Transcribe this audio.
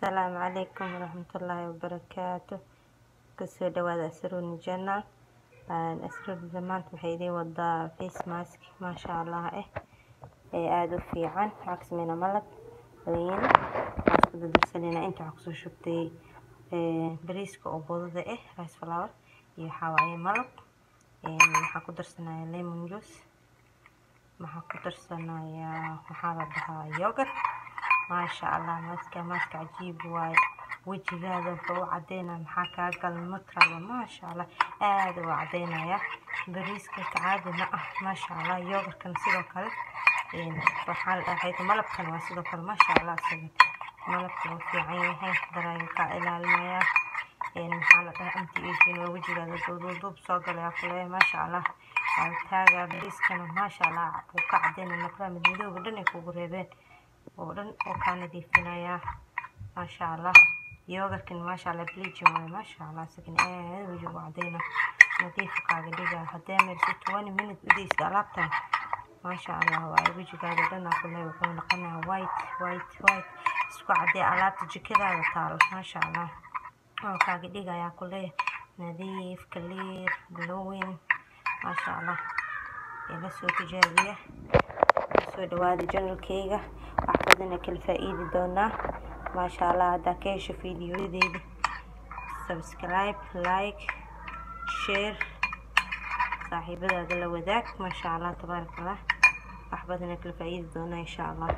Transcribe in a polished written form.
السلام عليكم ورحمة الله وبركاته. كسو دواada Asruni Channel. Asruni maanta waxay idin wadaa face mask maasha Allah ee aad u fiican. Waxaa ka sameynaa malab liin isku darsanayna inta wax kusoo shubtay bariiska oo boodada rice flour iyo xawaaye malab waxaa ku darsanaya lemon juice waxaa ku darsanaya waxaa la dhahaa yogurt maasha Allah maska cajiib waay wajigaada wuxuu cadeynaa maxaa ka gal matraba maasha Allah aad u cadeynaya bariiska caadi ma ah maasha Allah yogurtkan sidoo kale waxaa la dhahay malabkan waa sidoo kale maasha Allah malabka wuu fiican yahay dareenka ilaalinaya maxaa la dhahay intii ishin wajigaada duub soo galaya kulay maasha Allah taaga bariiskana maasha Allah wuu ka cadeynaa matraba midowga dhan ay kugu reebeen ودن وكان ديفنايا ما شاء الله يوغركن ما شاء الله بليجن ما شاء الله سكن وجو بعدين نظيف قاعدة حتى مرسي 20 minute وديس قلبتها ما شاء الله واي وجو قاعدة دنا كلها وكنا لقنا وايت اسكو عدي قلبت جكدا وطال ما شاء الله وقاعدة يا كلها نظيف كلير glowing ما شاء الله يلا سو تجاربية سو دواada channelkayga wax badan kala faa'iidi doona ma sha Allah hada ka hesho fiidiyodeeda subscribe like share saaxiibada la wadaag ma sha Allah tabarakallah wax badan kala faa'iidi doona insha Allah